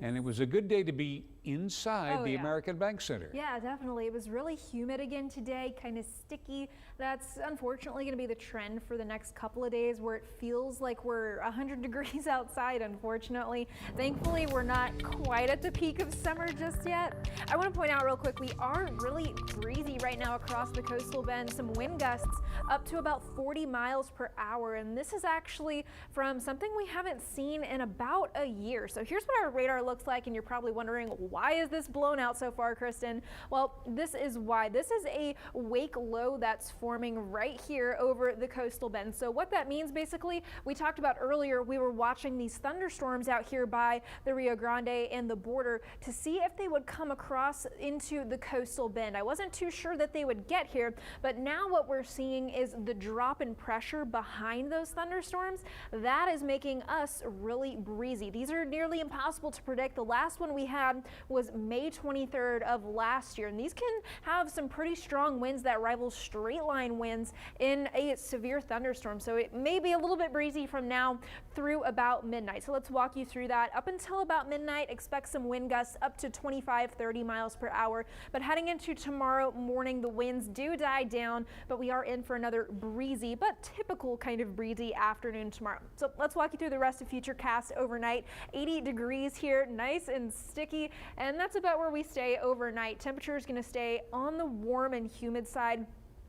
and it was a good day to be inside the yeah. American Bank Center. Yeah, definitely. It was really humid again today, kind of sticky. That's unfortunately going to be the trend for the next couple of days, where it feels like we're 100 degrees outside, unfortunately. Thankfully, we're not quite at the peak of summer just yet. I want to point out real quick, we are really breezy right now across the coastal bend. Some wind gusts up to about 40 miles per hour, and this is actually from something we haven't seen in about a year. So here's what our radar looks like, and you're probably wondering, why is this blown out so far, Kristen? Well, this is why. This is a wake low that's forming right here over the coastal bend. So what that means, basically, we talked about earlier, we were watching these thunderstorms out here by the Rio Grande and the border to see if they would come across into the coastal bend. I wasn't too sure that they would get here, but now what we're seeing is the drop in pressure behind those thunderstorms. That is making us really breezy. These are nearly impossible to predict. The last one we had was May 23rd of last year, and these can have some pretty strong winds that rival straight line winds in a severe thunderstorm. So it may be a little bit breezy from now through about midnight. So let's walk you through that. Up until about midnight, expect some wind gusts up to 25-30 miles per hour. But heading into tomorrow morning, the winds do die down, but we are in for another breezy but typical kind of breezy afternoon tomorrow. So let's walk you through the rest of Futurecast overnight. 80 degrees here, nice and sticky, and that's about where we stay overnight. Temperature is going to stay on the warm and humid side.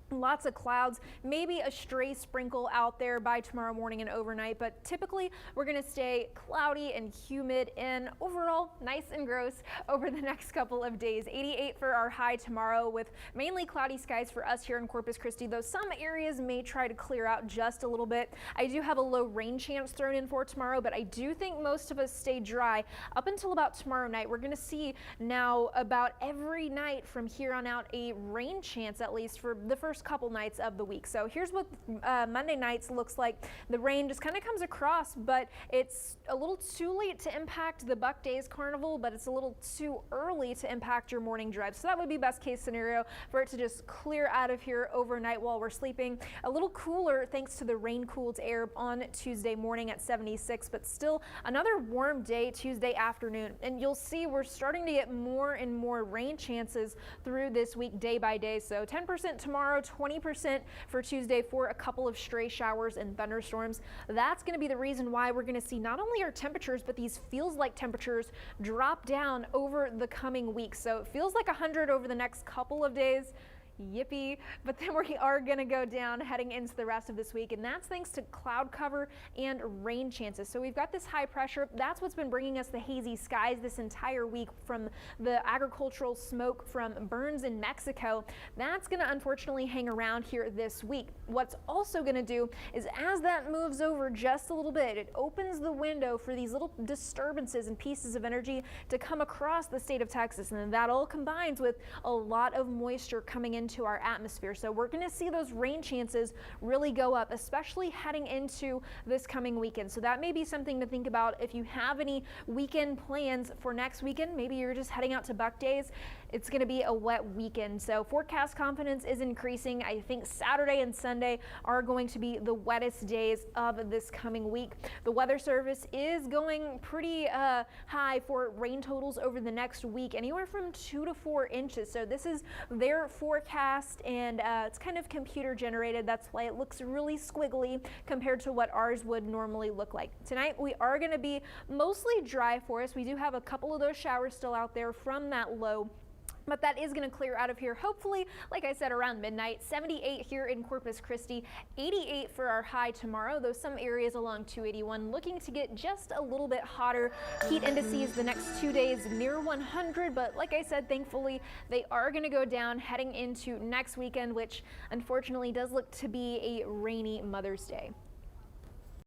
Lots of clouds, maybe a stray sprinkle out there by tomorrow morning and overnight, but typically we're going to stay cloudy and humid and overall nice and gross over the next couple of days. 88 for our high tomorrow, with mainly cloudy skies for us here in Corpus Christi, though some areas may try to clear out just a little bit. I do have a low rain chance thrown in for tomorrow, but I do think most of us stay dry up until about tomorrow night. We're going to see now about every night from here on out a rain chance, at least for the first couple nights of the week. So here's what Monday nights looks like. The rain just kind of comes across, but it's a little too late to impact the Buck Days Carnival, but it's a little too early to impact your morning drive. So that would be best case scenario, for it to just clear out of here overnight while we're sleeping. A little cooler thanks to the rain cooled air on Tuesday morning at 76, but still another warm day Tuesday afternoon. And you'll see we're starting to get more and more rain chances through this week day by day. So 10% tomorrow, 20% for Tuesday for a couple of stray showers and thunderstorms. That's going to be the reason why we're going to see not only our temperatures, but these feels like temperatures drop down over the coming weeks. So it feels like 100 over the next couple of days. Yippee. But then we are going to go down heading into the rest of this week, and that's thanks to cloud cover and rain chances. So we've got this high pressure. That's what's been bringing us the hazy skies this entire week from the agricultural smoke from burns in Mexico. That's going to unfortunately hang around here this week. What's also going to do is, as that moves over just a little bit, it opens the window for these little disturbances and pieces of energy to come across the state of Texas, and then that all combines with a lot of moisture coming into our atmosphere. So we're going to see those rain chances really go up, especially heading into this coming weekend. So that may be something to think about if you have any weekend plans for next weekend. Maybe you're just heading out to Buck Days. It's going to be a wet weekend. So forecast confidence is increasing. I think Saturday and Sunday are going to be the wettest days of this coming week. The Weather Service is going pretty high for rain totals over the next week, anywhere from 2 to 4 inches. So this is their forecast, and it's kind of computer generated. That's why it looks really squiggly compared to what ours would normally look like. Tonight we are going to be mostly dry for us. We do have a couple of those showers still out there from that low, but that is going to clear out of here, hopefully, like I said, around midnight. 78 here in Corpus Christi, 88 for our high tomorrow, though some areas along 281 looking to get just a little bit hotter. Heat indices the next 2 days near 100, but like I said, thankfully, they are going to go down heading into next weekend, which unfortunately does look to be a rainy Mother's Day.